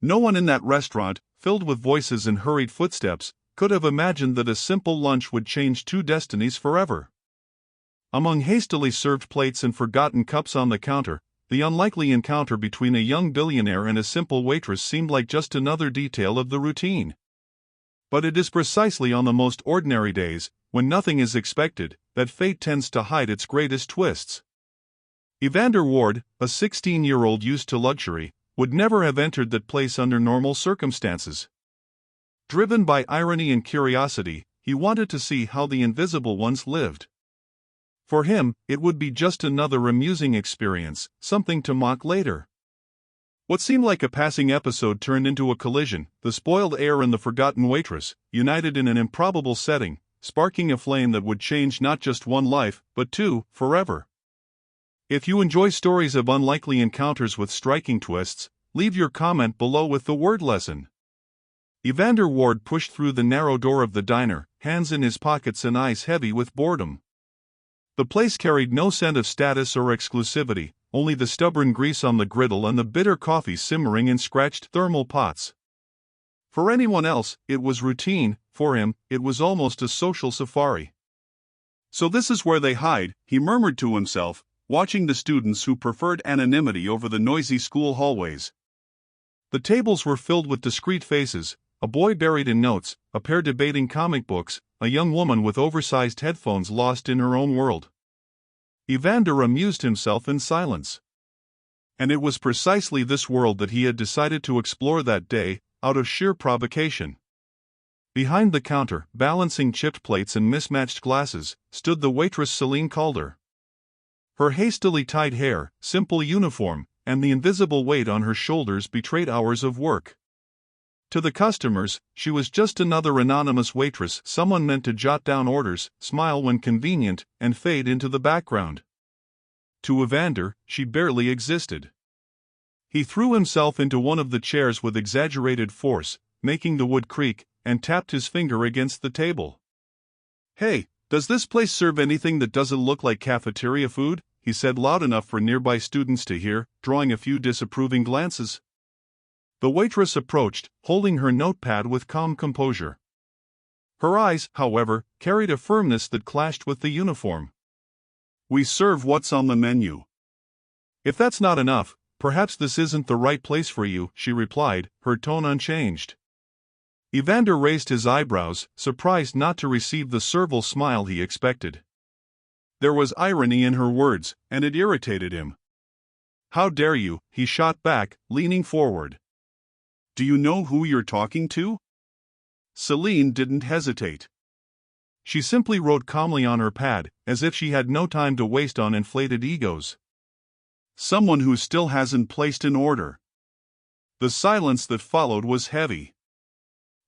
No one in that restaurant, filled with voices and hurried footsteps, could have imagined that a simple lunch would change two destinies forever. Among hastily served plates and forgotten cups on the counter, the unlikely encounter between a young billionaire and a simple waitress seemed like just another detail of the routine. But it is precisely on the most ordinary days, when nothing is expected, that fate tends to hide its greatest twists. Evander Ward, a 16-year-old used to luxury, would never have entered that place under normal circumstances. Driven by irony and curiosity, he wanted to see how the invisible ones lived. For him, it would be just another amusing experience, something to mock later. What seemed like a passing episode turned into a collision, the spoiled heir and the forgotten waitress, united in an improbable setting, sparking a flame that would change not just one life, but two, forever. If you enjoy stories of unlikely encounters with striking twists, leave your comment below with the word lesson. Evander Ward pushed through the narrow door of the diner, hands in his pockets and eyes heavy with boredom. The place carried no scent of status or exclusivity, only the stubborn grease on the griddle and the bitter coffee simmering in scratched thermal pots. For anyone else, it was routine; for him, it was almost a social safari. So this is where they hide, he murmured to himself, watching the students who preferred anonymity over the noisy school hallways. The tables were filled with discreet faces, a boy buried in notes, a pair debating comic books, a young woman with oversized headphones lost in her own world. Evander amused himself in silence. And it was precisely this world that he had decided to explore that day, out of sheer provocation. Behind the counter, balancing chipped plates and mismatched glasses, stood the waitress Celine Calder. Her hastily tied hair, simple uniform, and the invisible weight on her shoulders betrayed hours of work. To the customers, she was just another anonymous waitress, someone meant to jot down orders, smile when convenient, and fade into the background. To Evander, she barely existed. He threw himself into one of the chairs with exaggerated force, making the wood creak, and tapped his finger against the table. "Hey, does this place serve anything that doesn't look like cafeteria food?" he said loud enough for nearby students to hear, drawing a few disapproving glances. The waitress approached, holding her notepad with calm composure. Her eyes, however, carried a firmness that clashed with the uniform. "We serve what's on the menu." "If that's not enough, perhaps this isn't the right place for you," she replied, her tone unchanged. Evander raised his eyebrows, surprised not to receive the servile smile he expected. There was irony in her words, and it irritated him. "How dare you?" he shot back, leaning forward. "Do you know who you're talking to?" Celine didn't hesitate. She simply wrote calmly on her pad, as if she had no time to waste on inflated egos. "Someone who still hasn't placed an order." The silence that followed was heavy.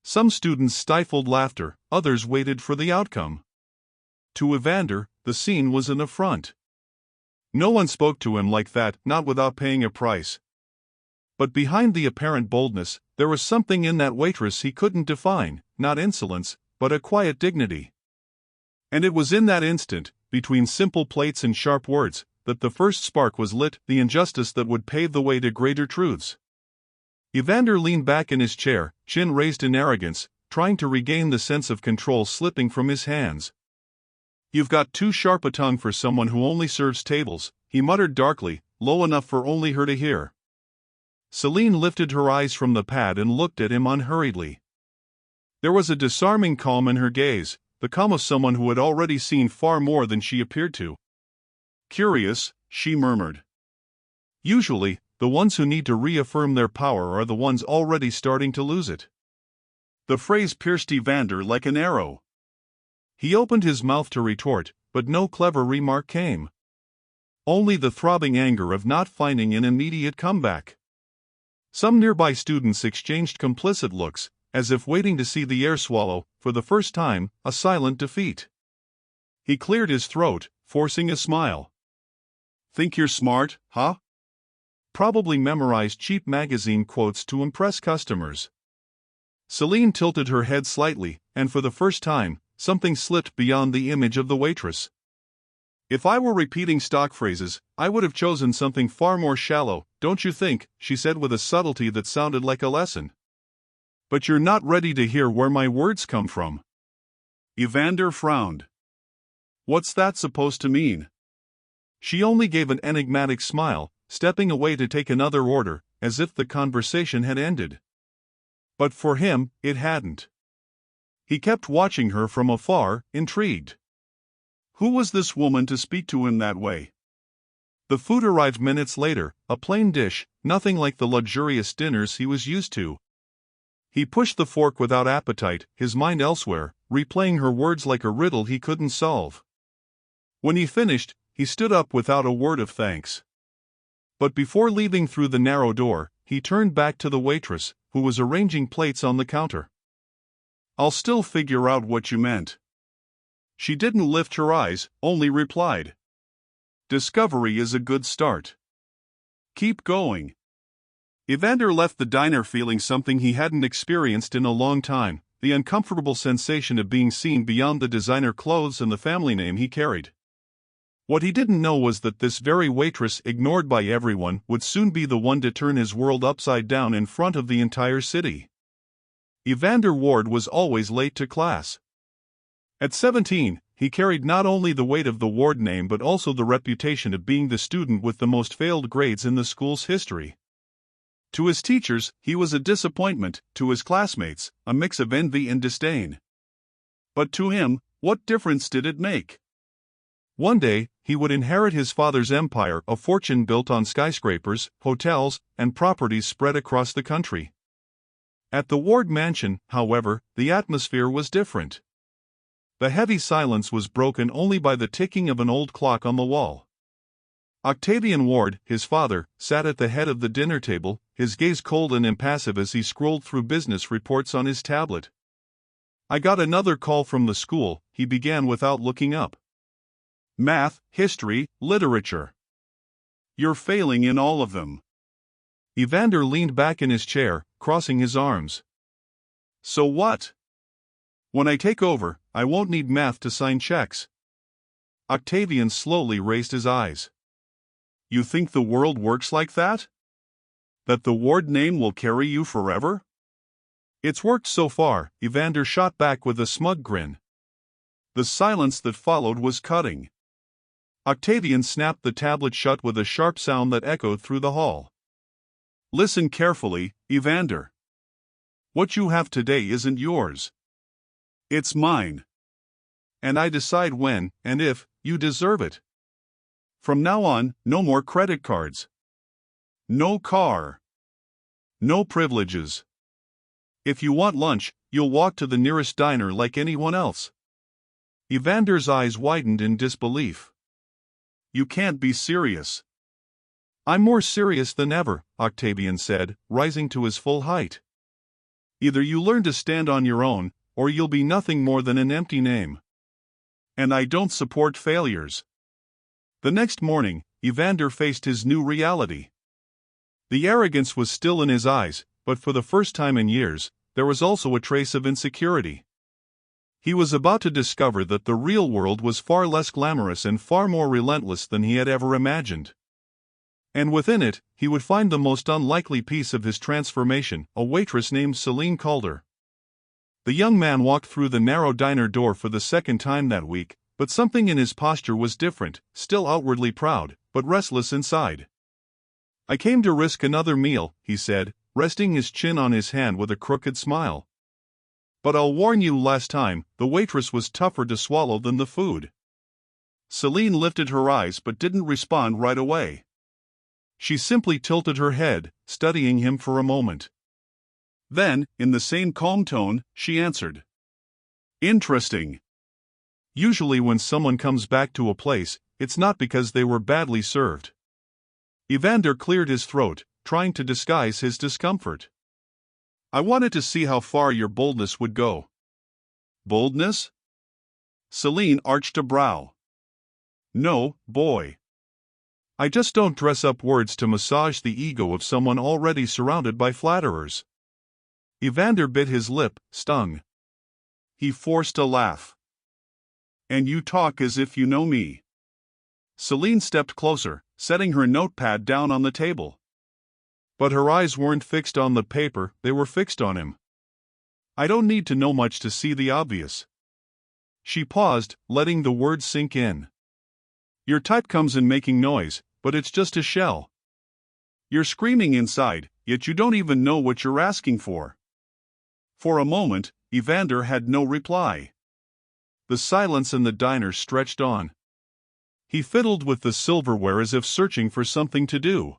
Some students stifled laughter, others waited for the outcome. To Evander, the scene was an affront. No one spoke to him like that, not without paying a price. But behind the apparent boldness, there was something in that waitress he couldn't define, not insolence, but a quiet dignity. And it was in that instant, between simple plates and sharp words, that the first spark was lit, the injustice that would pave the way to greater truths. Evander leaned back in his chair, chin raised in arrogance, trying to regain the sense of control slipping from his hands. "You've got too sharp a tongue for someone who only serves tables," he muttered darkly, low enough for only her to hear. Celine lifted her eyes from the pad and looked at him unhurriedly. There was a disarming calm in her gaze, the calm of someone who had already seen far more than she appeared to. "Curious," she murmured. "Usually, the ones who need to reaffirm their power are the ones already starting to lose it." The phrase pierced Evander like an arrow. He opened his mouth to retort, but no clever remark came. Only the throbbing anger of not finding an immediate comeback. Some nearby students exchanged complicit looks, as if waiting to see the heir swallow, for the first time, a silent defeat. He cleared his throat, forcing a smile. "Think you're smart, huh? Probably memorized cheap magazine quotes to impress customers." Celine tilted her head slightly, and for the first time, something slipped beyond the image of the waitress. If I were repeating stock phrases, I would have chosen something far more shallow, don't you think? She said with a subtlety that sounded like a lesson. But you're not ready to hear where my words come from. Evander frowned. What's that supposed to mean? She only gave an enigmatic smile, stepping away to take another order, as if the conversation had ended. But for him, it hadn't. He kept watching her from afar, intrigued. Who was this woman to speak to him that way? The food arrived minutes later, a plain dish, nothing like the luxurious dinners he was used to. He pushed the fork without appetite, his mind elsewhere, replaying her words like a riddle he couldn't solve. When he finished, he stood up without a word of thanks. But before leaving through the narrow door, he turned back to the waitress, who was arranging plates on the counter. I'll still figure out what you meant. She didn't lift her eyes, only replied. Discovery is a good start. Keep going. Evander left the diner feeling something he hadn't experienced in a long time, the uncomfortable sensation of being seen beyond the designer clothes and the family name he carried. What he didn't know was that this very waitress, ignored by everyone, would soon be the one to turn his world upside down in front of the entire city. Evander Ward was always late to class. At 17, he carried not only the weight of the Ward name but also the reputation of being the student with the most failed grades in the school's history. To his teachers, he was a disappointment, to his classmates, a mix of envy and disdain. But to him, what difference did it make? One day, he would inherit his father's empire, a fortune built on skyscrapers, hotels, and properties spread across the country. At the Ward mansion, however, the atmosphere was different. The heavy silence was broken only by the ticking of an old clock on the wall. Octavian Ward, his father, sat at the head of the dinner table, his gaze cold and impassive as he scrolled through business reports on his tablet. I got another call from the school, he began without looking up. Math, history, literature. You're failing in all of them. Evander leaned back in his chair, crossing his arms. So what? When I take over, I won't need math to sign checks. Octavian slowly raised his eyes. You think the world works like that? That the Ward name will carry you forever? It's worked so far, Evander shot back with a smug grin. The silence that followed was cutting. Octavian snapped the tablet shut with a sharp sound that echoed through the hall. Listen carefully, Evander. What you have today isn't yours. It's mine. And I decide when, and if, you deserve it. From now on, no more credit cards. No car. No privileges. If you want lunch, you'll walk to the nearest diner like anyone else. Evander's eyes widened in disbelief. You can't be serious. I'm more serious than ever, Octavian said, rising to his full height. Either you learn to stand on your own, or you'll be nothing more than an empty name. And I don't support failures. The next morning, Evander faced his new reality. The arrogance was still in his eyes, but for the first time in years, there was also a trace of insecurity. He was about to discover that the real world was far less glamorous and far more relentless than he had ever imagined. And within it, he would find the most unlikely piece of his transformation, a waitress named Celine Calder. The young man walked through the narrow diner door for the second time that week, but something in his posture was different, still outwardly proud, but restless inside. I came to risk another meal, he said, resting his chin on his hand with a crooked smile. But I'll warn you last time, the waitress was tougher to swallow than the food. Celine lifted her eyes but didn't respond right away. She simply tilted her head, studying him for a moment. Then, in the same calm tone, she answered. Interesting. Usually when someone comes back to a place, it's not because they were badly served. Evander cleared his throat, trying to disguise his discomfort. I wanted to see how far your boldness would go. Boldness? Celine arched a brow. No, boy. I just don't dress up words to massage the ego of someone already surrounded by flatterers. Evander bit his lip, stung. He forced a laugh. And you talk as if you know me. Celine stepped closer, setting her notepad down on the table. But her eyes weren't fixed on the paper, they were fixed on him. I don't need to know much to see the obvious. She paused, letting the words sink in. Your type comes in making noise, but it's just a shell. You're screaming inside, yet you don't even know what you're asking for. For a moment, Evander had no reply. The silence in the diner stretched on. He fiddled with the silverware as if searching for something to do.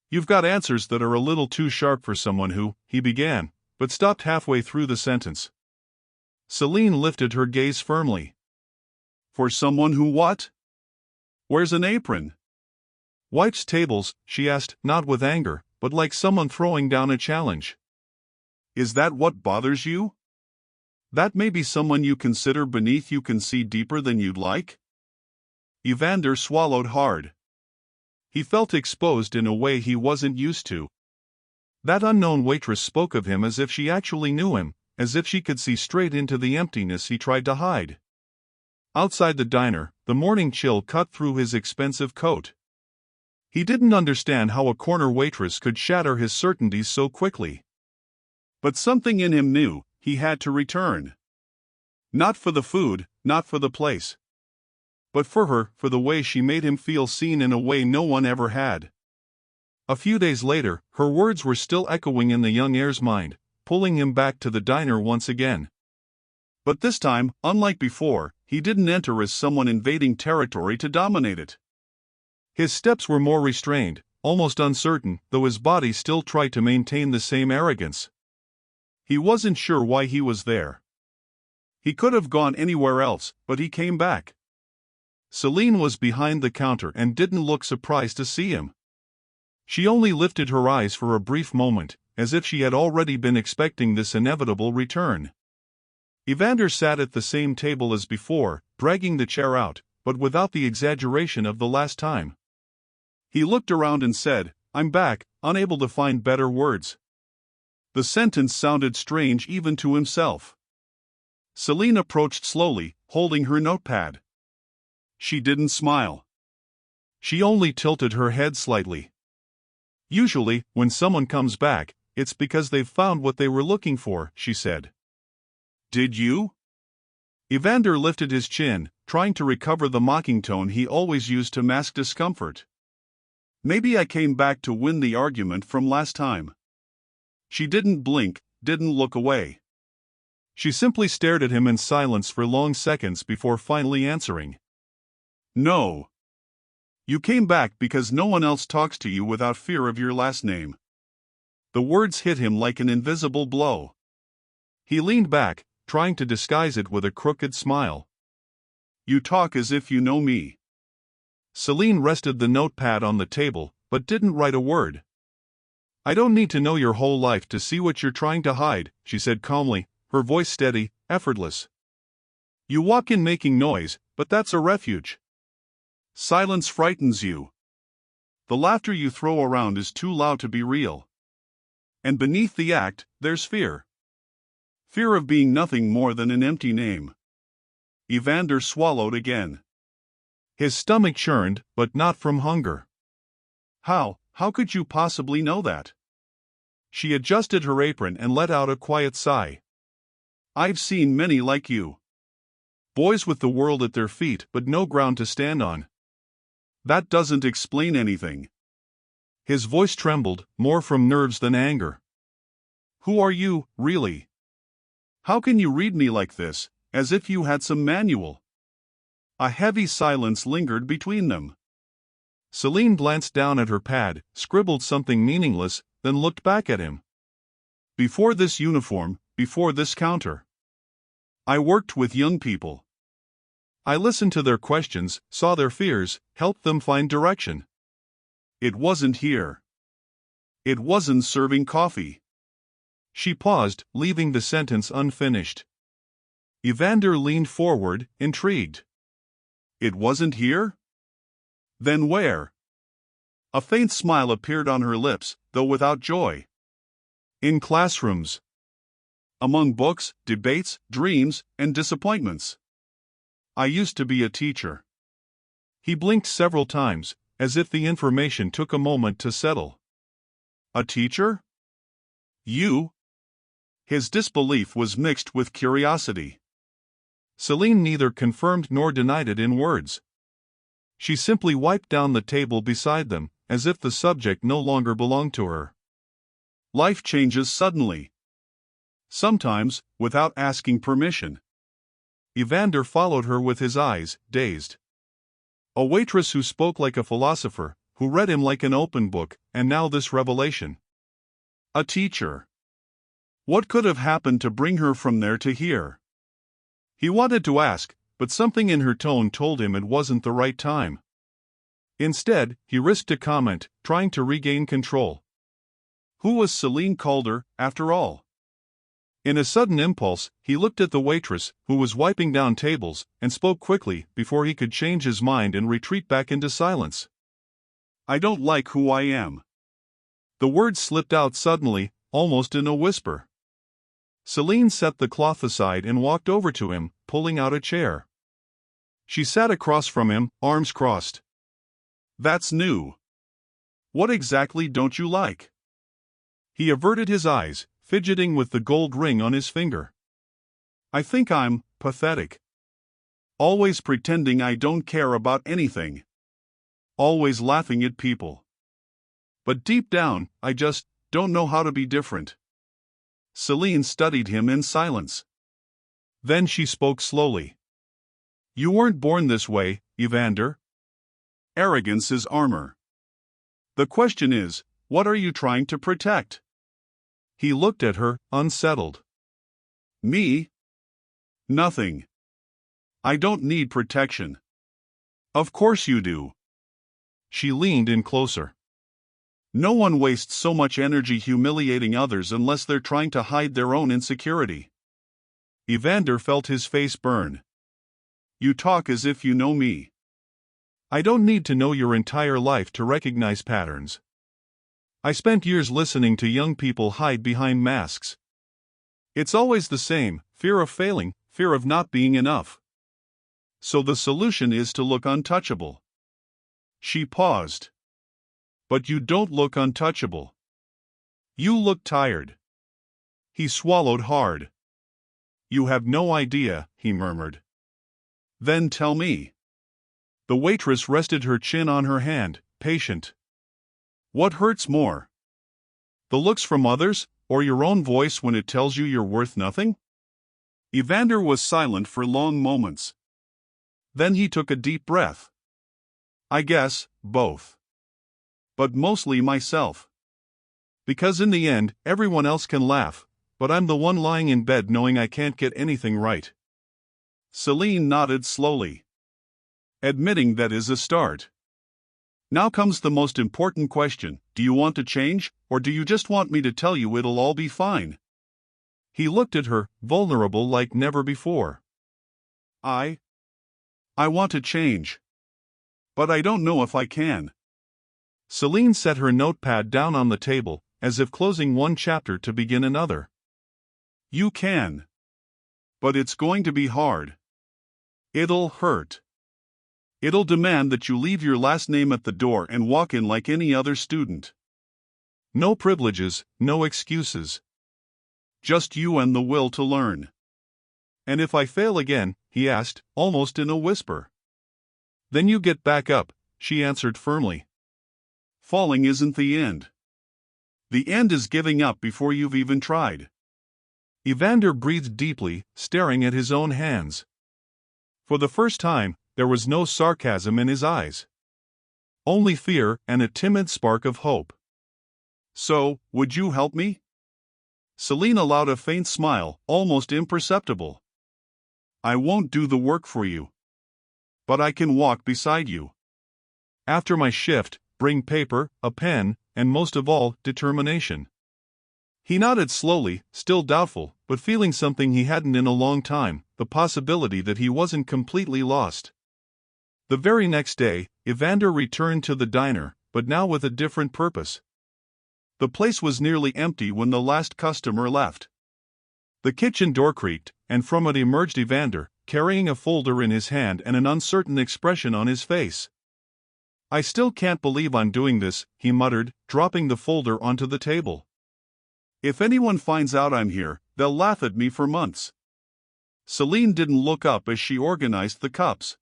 You've got answers that are a little too sharp for someone who, he began, but stopped halfway through the sentence. Celine lifted her gaze firmly. For someone who what? Wears an apron. Wipes tables, she asked, not with anger, but like someone throwing down a challenge. Is that what bothers you? That maybe someone you consider beneath you can see deeper than you'd like? Evander swallowed hard. He felt exposed in a way he wasn't used to. That unknown waitress spoke of him as if she actually knew him, as if she could see straight into the emptiness he tried to hide. Outside the diner, the morning chill cut through his expensive coat. He didn't understand how a corner waitress could shatter his certainties so quickly. But something in him knew he had to return. Not for the food, not for the place. But for her, for the way she made him feel seen in a way no one ever had. A few days later, her words were still echoing in the young heir's mind, pulling him back to the diner once again. But this time, unlike before, he didn't enter as someone invading territory to dominate it. His steps were more restrained, almost uncertain, though his body still tried to maintain the same arrogance. He wasn't sure why he was there. He could have gone anywhere else, but he came back. Celine was behind the counter and didn't look surprised to see him. She only lifted her eyes for a brief moment, as if she had already been expecting this inevitable return. Evander sat at the same table as before, dragging the chair out, but without the exaggeration of the last time. He looked around and said, I'm back, unable to find better words. The sentence sounded strange even to himself. Celine approached slowly, holding her notepad. She didn't smile. She only tilted her head slightly. Usually, when someone comes back, it's because they've found what they were looking for, she said. Did you? Evander lifted his chin, trying to recover the mocking tone he always used to mask discomfort. Maybe I came back to win the argument from last time. She didn't blink, didn't look away. She simply stared at him in silence for long seconds before finally answering. No. You came back because no one else talks to you without fear of your last name. The words hit him like an invisible blow. He leaned back, trying to disguise it with a crooked smile. You talk as if you know me. Celine rested the notepad on the table, but didn't write a word. I don't need to know your whole life to see what you're trying to hide, she said calmly, her voice steady, effortless. You walk in making noise, but that's a refuge. Silence frightens you. The laughter you throw around is too loud to be real. And beneath the act, there's fear. Fear of being nothing more than an empty name. Evander swallowed again. His stomach churned, but not from hunger. How could you possibly know that? She adjusted her apron and let out a quiet sigh. I've seen many like you. Boys with the world at their feet but no ground to stand on. That doesn't explain anything. His voice trembled, more from nerves than anger. Who are you, really? How can you read me like this, as if you had some manual? A heavy silence lingered between them. Celine glanced down at her pad, scribbled something meaningless, then looked back at him. Before this uniform, before this counter, I worked with young people. I listened to their questions, saw their fears, helped them find direction. It wasn't here. It wasn't serving coffee. She paused, leaving the sentence unfinished. Evander leaned forward, intrigued. It wasn't here? Then where? A faint smile appeared on her lips, though without joy. In classrooms. Among books, debates, dreams, and disappointments. I used to be a teacher. He blinked several times, as if the information took a moment to settle. A teacher? You? His disbelief was mixed with curiosity. Celine neither confirmed nor denied it in words. She simply wiped down the table beside them, as if the subject no longer belonged to her. Life changes suddenly. Sometimes, without asking permission. Evander followed her with his eyes, dazed. A waitress who spoke like a philosopher, who read him like an open book, and now this revelation. A teacher. What could have happened to bring her from there to here? He wanted to ask, but something in her tone told him it wasn't the right time. Instead, he risked a comment, trying to regain control. Who was Celine Calder, after all? In a sudden impulse, he looked at the waitress, who was wiping down tables, and spoke quickly, before he could change his mind and retreat back into silence. I don't like who I am. The words slipped out suddenly, almost in a whisper. Celine set the cloth aside and walked over to him, pulling out a chair. She sat across from him, arms crossed. That's new. What exactly don't you like? He averted his eyes, fidgeting with the gold ring on his finger. I think I'm pathetic. Always pretending I don't care about anything. Always laughing at people. But deep down, I just don't know how to be different. Celine studied him in silence. Then she spoke slowly. You weren't born this way, Evander. Arrogance is armor. The question is, what are you trying to protect? He looked at her, unsettled. Me? Nothing. I don't need protection. Of course you do. She leaned in closer. No one wastes so much energy humiliating others unless they're trying to hide their own insecurity. Evander felt his face burn. You talk as if you know me. I don't need to know your entire life to recognize patterns. I spent years listening to young people hide behind masks. It's always the same, fear of failing, fear of not being enough. So the solution is to look untouchable. She paused. But you don't look untouchable. You look tired. He swallowed hard. You have no idea, he murmured. Then tell me. The waitress rested her chin on her hand, patient. What hurts more? The looks from others, or your own voice when it tells you you're worth nothing? Evander was silent for long moments. Then he took a deep breath. I guess, both. But mostly myself. Because in the end, everyone else can laugh, but I'm the one lying in bed knowing I can't get anything right. Celine nodded slowly. Admitting that is a start. Now comes the most important question, do you want to change, or do you just want me to tell you it'll all be fine? He looked at her, vulnerable like never before. I want to change. But I don't know if I can. Celine set her notepad down on the table, as if closing one chapter to begin another. You can. But it's going to be hard. It'll hurt. It'll demand that you leave your last name at the door and walk in like any other student. No privileges, no excuses. Just you and the will to learn. And if I fail again, he asked, almost in a whisper. Then you get back up, she answered firmly. Falling isn't the end. The end is giving up before you've even tried. Evander breathed deeply, staring at his own hands. For the first time, there was no sarcasm in his eyes. Only fear and a timid spark of hope. So, would you help me? Celine allowed a faint smile, almost imperceptible. I won't do the work for you. But I can walk beside you. After my shift, bring paper, a pen, and most of all, determination. He nodded slowly, still doubtful, but feeling something he hadn't in a long time, the possibility that he wasn't completely lost. The very next day, Evander returned to the diner, but now with a different purpose. The place was nearly empty when the last customer left. The kitchen door creaked, and from it emerged Evander, carrying a folder in his hand and an uncertain expression on his face. I still can't believe I'm doing this, he muttered, dropping the folder onto the table. If anyone finds out I'm here, they'll laugh at me for months. Celine didn't look up as she organized the cups.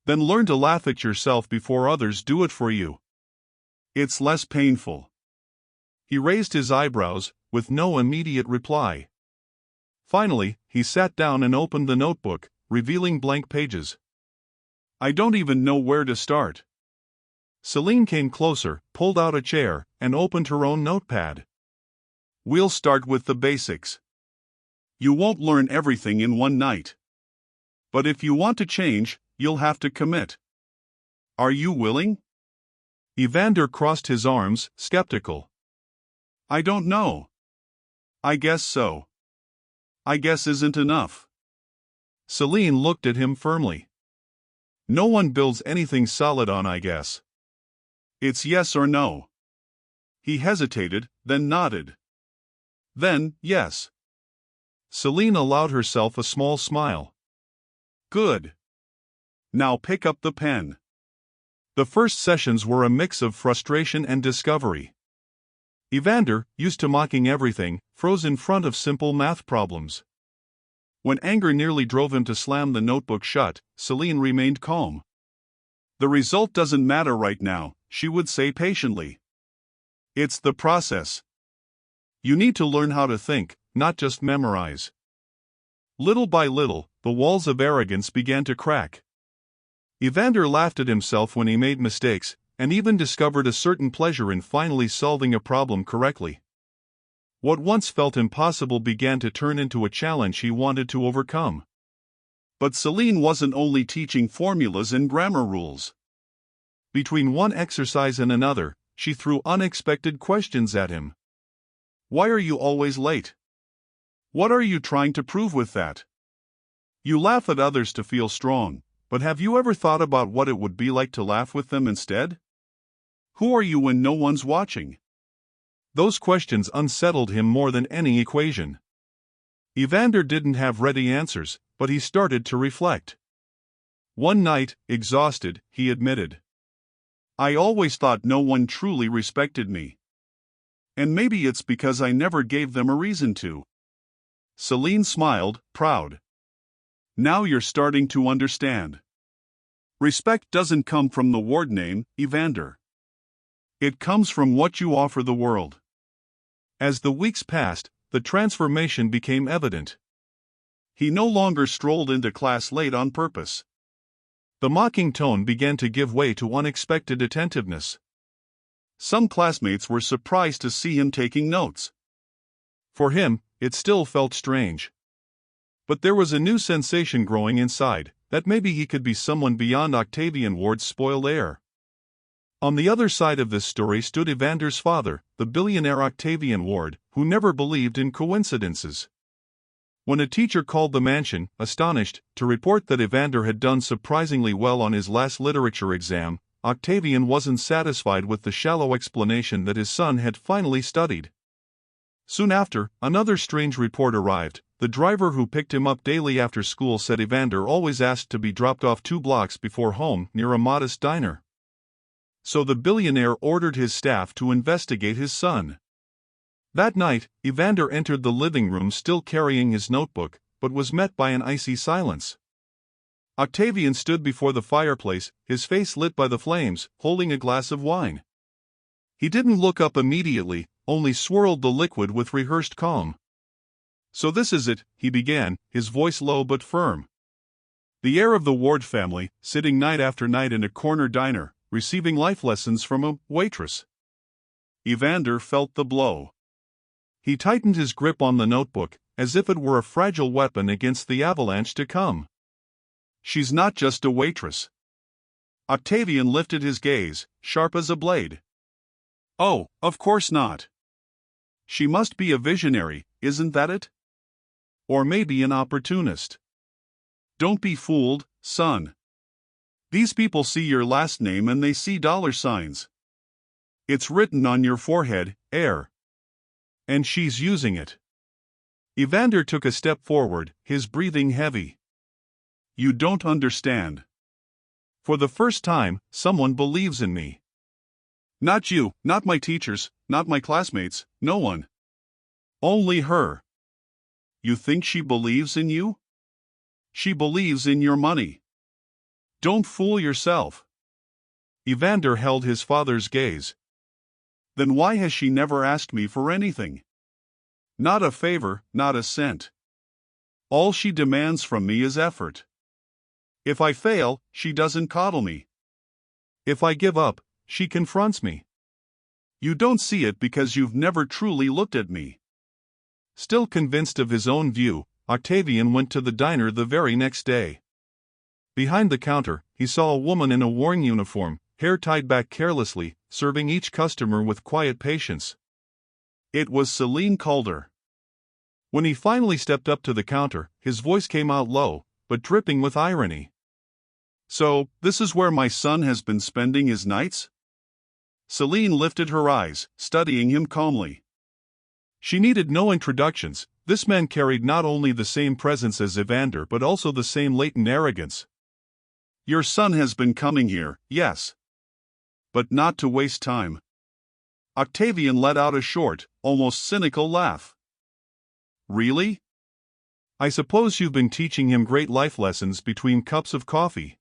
Then learn to laugh at yourself before others do it for you. It's less painful. He raised his eyebrows, with no immediate reply. Finally, he sat down and opened the notebook, revealing blank pages. I don't even know where to start. Celine came closer, pulled out a chair, and opened her own notepad. We'll start with the basics. You won't learn everything in one night. But if you want to change, you'll have to commit. Are you willing? Evander crossed his arms, skeptical. I don't know. I guess so. I guess isn't enough. Celine looked at him firmly. No one builds anything solid on I guess. It's yes or no. He hesitated, then nodded. Then, yes. Celine allowed herself a small smile. Good. Now pick up the pen. The first sessions were a mix of frustration and discovery. Evander, used to mocking everything, froze in front of simple math problems. When anger nearly drove him to slam the notebook shut, Celine remained calm. The result doesn't matter right now, she would say patiently. It's the process. You need to learn how to think, not just memorize. Little by little, the walls of arrogance began to crack. Evander laughed at himself when he made mistakes, and even discovered a certain pleasure in finally solving a problem correctly. What once felt impossible began to turn into a challenge he wanted to overcome. But Celine wasn't only teaching formulas and grammar rules. Between one exercise and another, she threw unexpected questions at him. Why are you always late? What are you trying to prove with that? You laugh at others to feel strong, but have you ever thought about what it would be like to laugh with them instead? Who are you when no one's watching? Those questions unsettled him more than any equation. Evander didn't have ready answers, but he started to reflect. One night, exhausted, he admitted. I always thought no one truly respected me. And maybe it's because I never gave them a reason to. Celine smiled, proud. Now you're starting to understand. Respect doesn't come from the word name, Evander. It comes from what you offer the world. As the weeks passed, the transformation became evident. He no longer strolled into class late on purpose. The mocking tone began to give way to unexpected attentiveness. Some classmates were surprised to see him taking notes. For him, it still felt strange. But there was a new sensation growing inside, that maybe he could be someone beyond Octavian Ward's spoiled heir. On the other side of this story stood Evander's father, the billionaire Octavian Ward, who never believed in coincidences. When a teacher called the mansion, astonished, to report that Evander had done surprisingly well on his last literature exam, Octavian wasn't satisfied with the shallow explanation that his son had finally studied. Soon after, another strange report arrived. The driver who picked him up daily after school said Evander always asked to be dropped off 2 blocks before home, near a modest diner. So the billionaire ordered his staff to investigate his son. That night, Evander entered the living room still carrying his notebook, but was met by an icy silence. Octavian stood before the fireplace, his face lit by the flames, holding a glass of wine. He didn't look up immediately, only swirled the liquid with rehearsed calm. So this is it, he began, his voice low but firm. The heir of the Ward family, sitting night after night in a corner diner, receiving life lessons from a waitress. Evander felt the blow. He tightened his grip on the notebook, as if it were a fragile weapon against the avalanche to come. She's not just a waitress. Octavian lifted his gaze, sharp as a blade. Oh, of course not. She must be a visionary, isn't that it? Or maybe an opportunist. Don't be fooled, son. These people see your last name and they see $signs. It's written on your forehead, Heir. And she's using it. Evander took a step forward, his breathing heavy. You don't understand. For the first time, someone believes in me. Not you, not my teachers, not my classmates, no one. Only her. You think she believes in you? She believes in your money. Don't fool yourself. Evander held his father's gaze. Then why has she never asked me for anything? Not a favor, not a cent. All she demands from me is effort. If I fail, she doesn't coddle me. If I give up, she confronts me. You don't see it because you've never truly looked at me. Still convinced of his own view, Octavian went to the diner the very next day. Behind the counter, he saw a woman in a worn uniform, hair tied back carelessly, serving each customer with quiet patience. It was Celine Calder. When he finally stepped up to the counter, his voice came out low, but dripping with irony. So, this is where my son has been spending his nights? Celine lifted her eyes, studying him calmly. She needed no introductions. This man carried not only the same presence as Evander but also the same latent arrogance. Your son has been coming here, yes. But not to waste time. Octavian let out a short, almost cynical laugh. Really? I suppose you've been teaching him great life lessons between cups of coffee.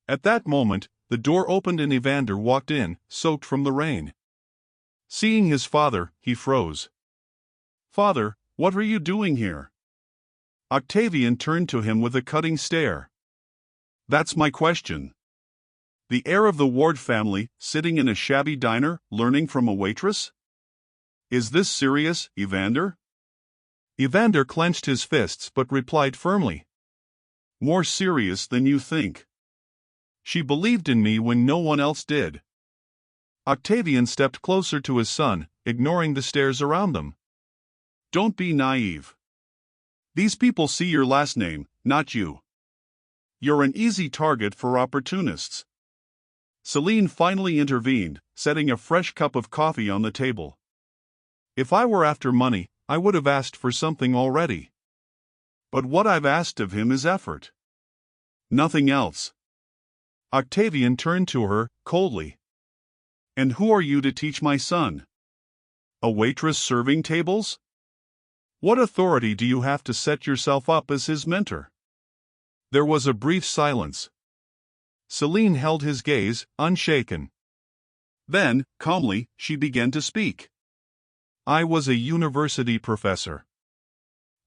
At that moment, the door opened and Evander walked in, soaked from the rain. Seeing his father, he froze. Father, what are you doing here? Octavian turned to him with a cutting stare. That's my question. The heir of the Ward family, sitting in a shabby diner, learning from a waitress? Is this serious, Evander? Evander clenched his fists but replied firmly. More serious than you think. She believed in me when no one else did. Octavian stepped closer to his son, ignoring the stares around them. Don't be naive. These people see your last name, not you. You're an easy target for opportunists. Celine finally intervened, setting a fresh cup of coffee on the table. If I were after money, I would have asked for something already. But what I've asked of him is effort. Nothing else. Octavian turned to her, coldly. And who are you to teach my son? A waitress serving tables? What authority do you have to set yourself up as his mentor? There was a brief silence. Celine held his gaze, unshaken. Then, calmly, she began to speak. I was a university professor.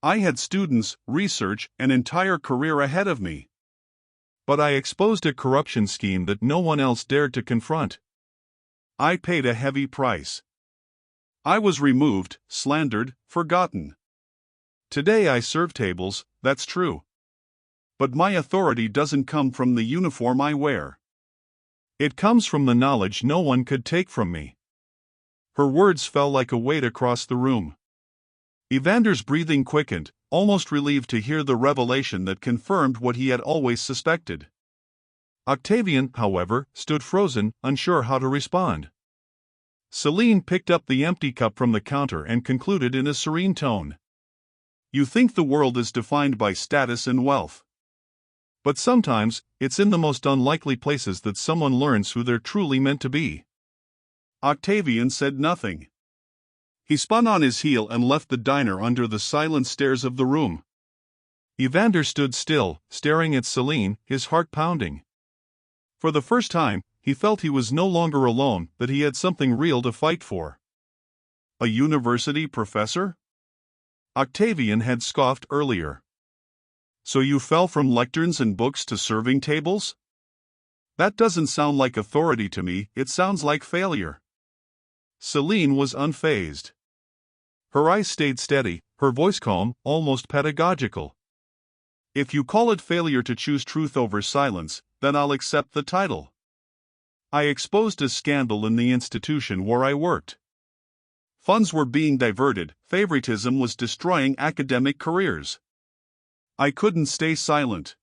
I had students, research, an entire career ahead of me. But I exposed a corruption scheme that no one else dared to confront. I paid a heavy price. I was removed, slandered, forgotten. Today I serve tables, that's true. But my authority doesn't come from the uniform I wear. It comes from the knowledge no one could take from me. Her words fell like a weight across the room. Evander's breathing quickened, almost relieved to hear the revelation that confirmed what he had always suspected. Octavian, however, stood frozen, unsure how to respond. Celine picked up the empty cup from the counter and concluded in a serene tone. You think the world is defined by status and wealth. But sometimes, it's in the most unlikely places that someone learns who they're truly meant to be. Octavian said nothing. He spun on his heel and left the diner under the silent stares of the room. Evander stood still, staring at Celine, his heart pounding. For the first time, he felt he was no longer alone, that he had something real to fight for. A university professor? Octavian had scoffed earlier. So you fell from lecterns and books to serving tables? That doesn't sound like authority to me, it sounds like failure. Celine was unfazed. Her eyes stayed steady, her voice calm, almost pedagogical. If you call it failure to choose truth over silence, then I'll accept the title. I exposed a scandal in the institution where I worked. Funds were being diverted, favoritism was destroying academic careers. I couldn't stay silent.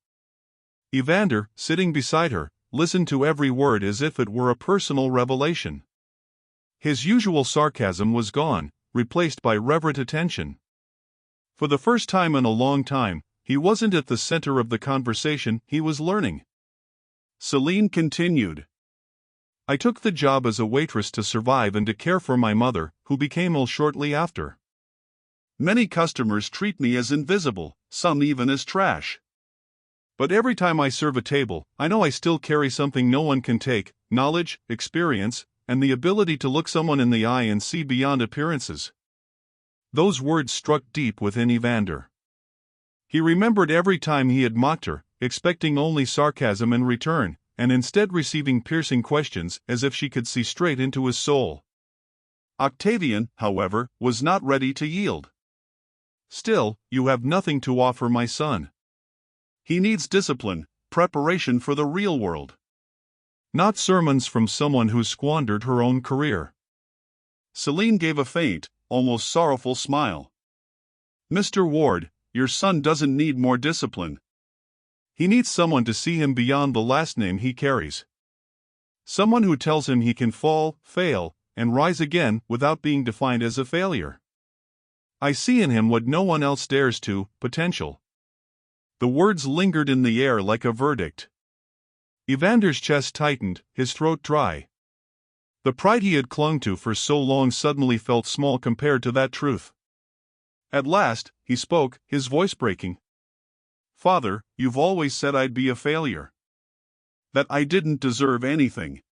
Evander, sitting beside her, listened to every word as if it were a personal revelation. His usual sarcasm was gone, replaced by reverent attention. For the first time in a long time, he wasn't at the center of the conversation, he was learning. Celine continued. I took the job as a waitress to survive and to care for my mother, who became ill shortly after. Many customers treat me as invisible, some even as trash. But every time I serve a table, I know I still carry something no one can take: knowledge, experience, and the ability to look someone in the eye and see beyond appearances. Those words struck deep within Evander. He remembered every time he had mocked her, expecting only sarcasm in return, and instead receiving piercing questions as if she could see straight into his soul. Octavian, however, was not ready to yield. Still, you have nothing to offer my son. He needs discipline, preparation for the real world. Not sermons from someone who squandered her own career. Celine gave a faint, almost sorrowful smile. Mr. Ward, your son doesn't need more discipline. He needs someone to see him beyond the last name he carries. Someone who tells him he can fall, fail, and rise again without being defined as a failure. I see in him what no one else dares to: potential. The words lingered in the air like a verdict. Evander's chest tightened, his throat dry. The pride he had clung to for so long suddenly felt small compared to that truth. At last, he spoke, his voice breaking. Father, you've always said I'd be a failure. That I didn't deserve anything.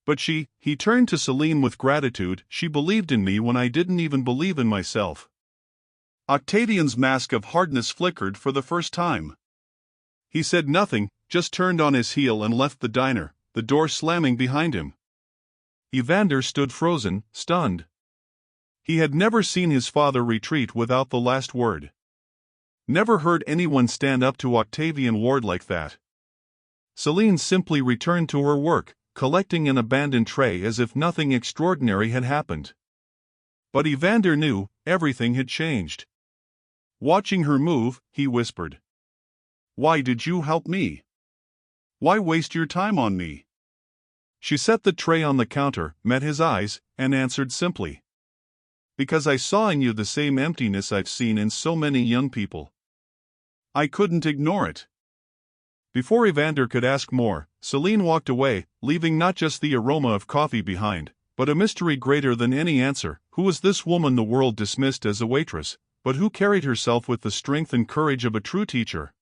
But he turned to Celine with gratitude, she believed in me when I didn't even believe in myself. Octavian's mask of hardness flickered for the first time. He said nothing, just turned on his heel and left the diner, the door slamming behind him. Evander stood frozen, stunned. He had never seen his father retreat without the last word. Never heard anyone stand up to Octavian Ward like that. Celine simply returned to her work, collecting an abandoned tray as if nothing extraordinary had happened. But Evander knew, everything had changed. Watching her move, he whispered. Why did you help me? Why waste your time on me? She set the tray on the counter, met his eyes, and answered simply. Because I saw in you the same emptiness I've seen in so many young people. I couldn't ignore it. Before Evander could ask more, Celine walked away, leaving not just the aroma of coffee behind, but a mystery greater than any answer. Who was this woman the world dismissed as a waitress, but who carried herself with the strength and courage of a true teacher?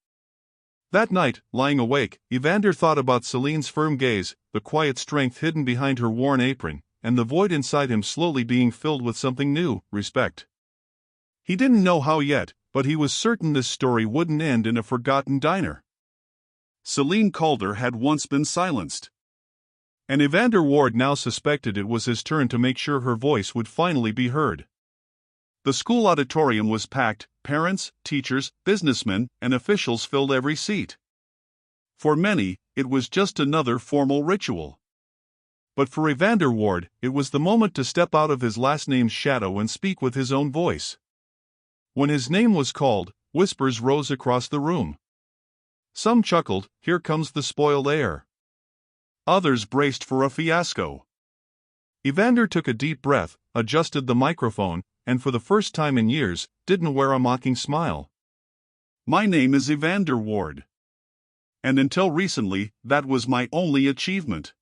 That night, lying awake, Evander thought about Celine's firm gaze, the quiet strength hidden behind her worn apron, and the void inside him slowly being filled with something new: respect. He didn't know how yet, but he was certain this story wouldn't end in a forgotten diner. Celine Calder had once been silenced. And Evander Ward now suspected it was his turn to make sure her voice would finally be heard. The school auditorium was packed, parents, teachers, businessmen, and officials filled every seat. For many, it was just another formal ritual. But for Evander Ward, it was the moment to step out of his last name's shadow and speak with his own voice. When his name was called, whispers rose across the room. Some chuckled, "Here comes the spoiled heir." Others braced for a fiasco. Evander took a deep breath, adjusted the microphone, and for the first time in years, didn't wear a mocking smile. My name is Evander Ward. And until recently, that was my only achievement.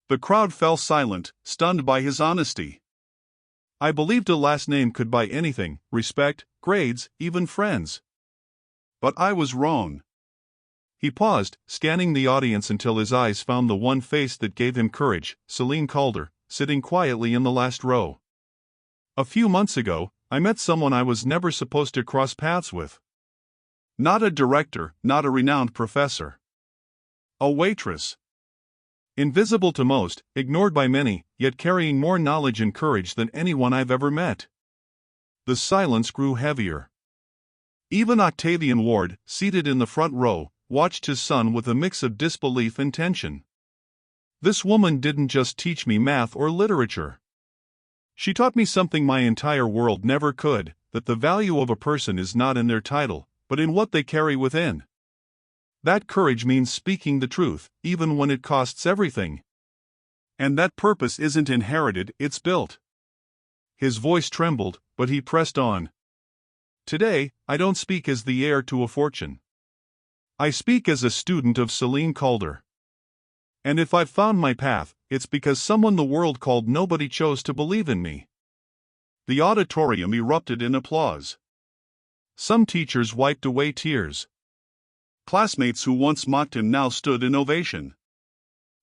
The crowd fell silent, stunned by his honesty. I believed a last name could buy anything: respect, grades, even friends. But I was wrong. He paused, scanning the audience until his eyes found the one face that gave him courage: Celine Calder, sitting quietly in the last row. A few months ago, I met someone I was never supposed to cross paths with. Not a director, not a renowned professor. A waitress. Invisible to most, ignored by many, yet carrying more knowledge and courage than anyone I've ever met. The silence grew heavier. Even Octavian Ward, seated in the front row, watched his son with a mix of disbelief and tension. This woman didn't just teach me math or literature. She taught me something my entire world never could: that the value of a person is not in their title, but in what they carry within. That courage means speaking the truth, even when it costs everything. And that purpose isn't inherited, it's built. His voice trembled, but he pressed on. Today, I don't speak as the heir to a fortune. I speak as a student of Celine Calder. And if I've found my path, it's because someone the world called nobody chose to believe in me." The auditorium erupted in applause. Some teachers wiped away tears. Classmates who once mocked him now stood in ovation.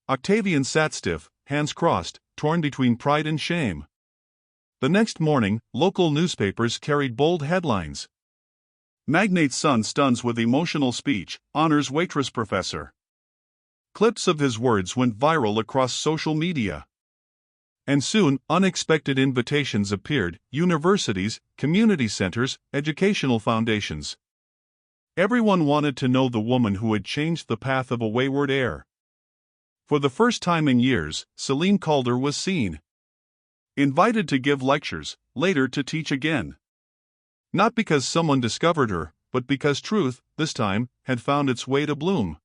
Octavian sat stiff, hands crossed, torn between pride and shame. The next morning, local newspapers carried bold headlines. "Magnate's son stuns with emotional speech, honors waitress professor." Clips of his words went viral across social media. And soon, unexpected invitations appeared: universities, community centers, educational foundations. Everyone wanted to know the woman who had changed the path of a wayward heir. For the first time in years, Celine Calder was seen. Invited to give lectures, later to teach again. Not because someone discovered her, but because truth, this time, had found its way to bloom.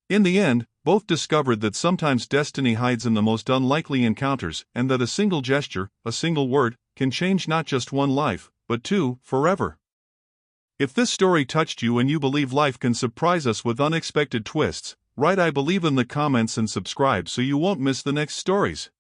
In the end, both discovered that sometimes destiny hides in the most unlikely encounters, and that a single gesture, a single word, can change not just one life, but two, forever. If this story touched you and you believe life can surprise us with unexpected twists, write "I believe" in the comments and subscribe so you won't miss the next stories.